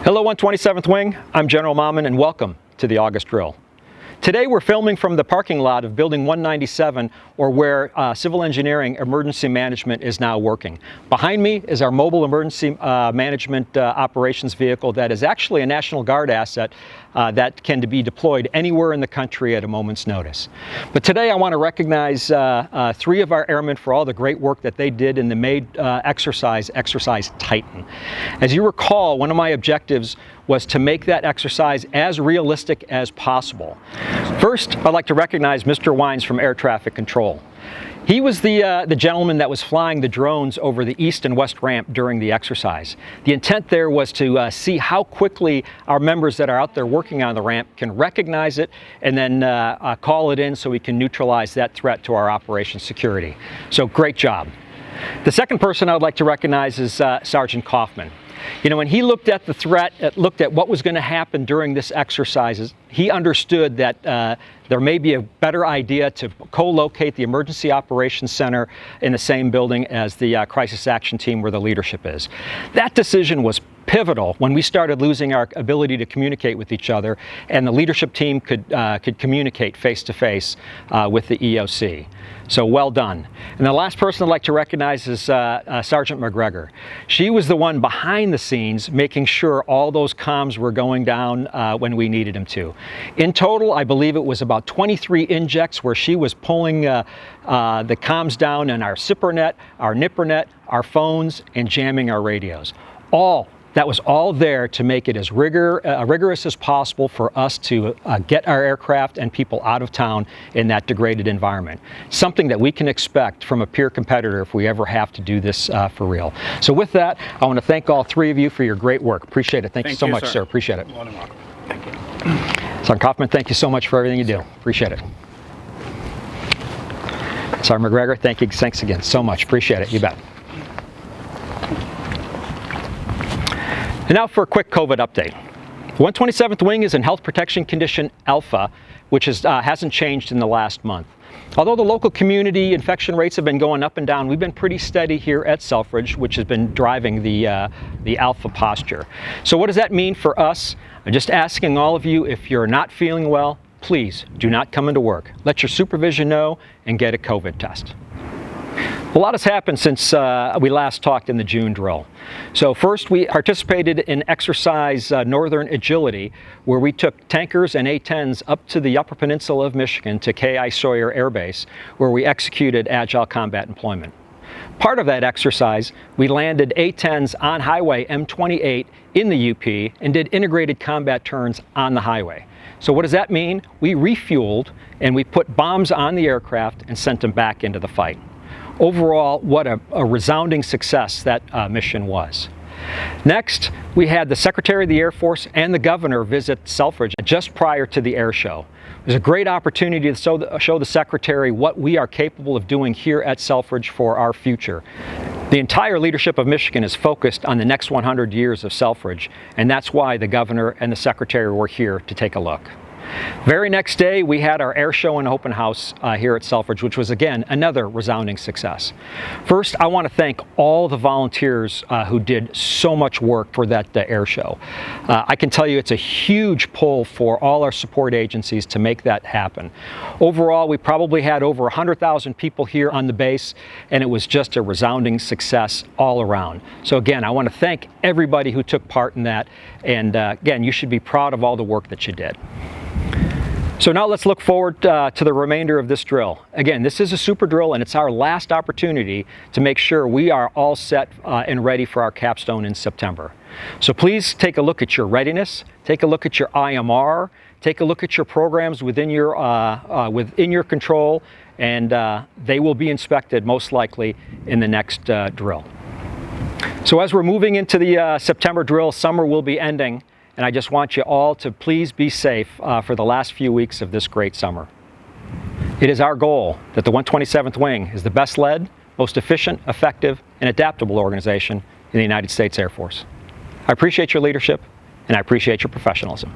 Hello 127th Wing, I'm General Mammen and welcome to the August drill. Today we're filming from the parking lot of Building 197, or where Civil Engineering Emergency Management is now working. Behind me is our mobile emergency management operations vehicle that is actually a National Guard asset that can be deployed anywhere in the country at a moment's notice. But today I want to recognize three of our airmen for all the great work that they did in the May exercise Titan. As you recall, one of my objectives was to make that exercise as realistic as possible. First, I'd like to recognize Mr. Wines from Air Traffic Control. He was the gentleman that was flying the drones over the east and west ramp during the exercise. The intent there was to see how quickly our members that are out there working on the ramp can recognize it and then call it in so we can neutralize that threat to our operations security. So great job. The second person I would like to recognize is Sergeant Kaufman. You know, when he looked at the threat, looked at what was going to happen during this exercise, he understood that there may be a better idea to co-locate the Emergency Operations Center in the same building as the Crisis Action Team where the leadership is. That decision was pivotal when we started losing our ability to communicate with each other, and the leadership team could communicate face-to-face with the EOC. So well done. And the last person I'd like to recognize is Sergeant McGregor. She was the one behind the scenes making sure all those comms were going down when we needed them to. In total, I believe it was about 23 injects where she was pulling the comms down in our SIPRnet, our NIPRnet, our phones, and jamming our radios. That was all there to make it as rigorous as possible for us to get our aircraft and people out of town in that degraded environment. Something that we can expect from a peer competitor if we ever have to do this for real. So with that, I want to thank all three of you for your great work. Appreciate it. Thank you so much, sir. Appreciate it. Thank you. Sergeant Kaufman, thank you so much for everything you do. Appreciate it. Sergeant McGregor, thank you. Thanks again so much. Appreciate it. You bet. And now for a quick COVID update. The 127th Wing is in Health Protection Condition Alpha, which hasn't changed in the last month. Although the local community infection rates have been going up and down, we've been pretty steady here at Selfridge, which has been driving the Alpha posture. So what does that mean for us? I'm just asking all of you, if you're not feeling well, please do not come into work. Let your supervision know and get a COVID test. A lot has happened since we last talked in the June drill. So first, we participated in exercise Northern Agility, where we took tankers and A-10s up to the Upper Peninsula of Michigan to K.I. Sawyer Air Base, where we executed agile combat employment. Part of that exercise, we landed A-10s on Highway M28 in the UP and did integrated combat turns on the highway. So what does that mean? We refueled and we put bombs on the aircraft and sent them back into the fight. Overall, what a resounding success that mission was. Next, we had the Secretary of the Air Force and the Governor visit Selfridge just prior to the air show. It was a great opportunity to show the Secretary what we are capable of doing here at Selfridge for our future. The entire leadership of Michigan is focused on the next 100 years of Selfridge, and that's why the Governor and the Secretary were here to take a look. Very next day, we had our air show and open house here at Selfridge, which was, again, another resounding success. First, I want to thank all the volunteers who did so much work for that air show. I can tell you it's a huge pull for all our support agencies to make that happen. Overall, we probably had over 100,000 people here on the base, and it was just a resounding success all around. So again, I want to thank everybody who took part in that, and again, you should be proud of all the work that you did. So now let's look forward to the remainder of this drill. Again, this is a super drill, and it's our last opportunity to make sure we are all set and ready for our capstone in September. So please take a look at your readiness, take a look at your IMR, take a look at your programs within your control, and they will be inspected most likely in the next drill. So as we're moving into the September drill, summer will be ending. And I just want you all to please be safe for the last few weeks of this great summer. It is our goal that the 127th Wing is the best led, most efficient, effective, and adaptable organization in the United States Air Force. I appreciate your leadership, and I appreciate your professionalism.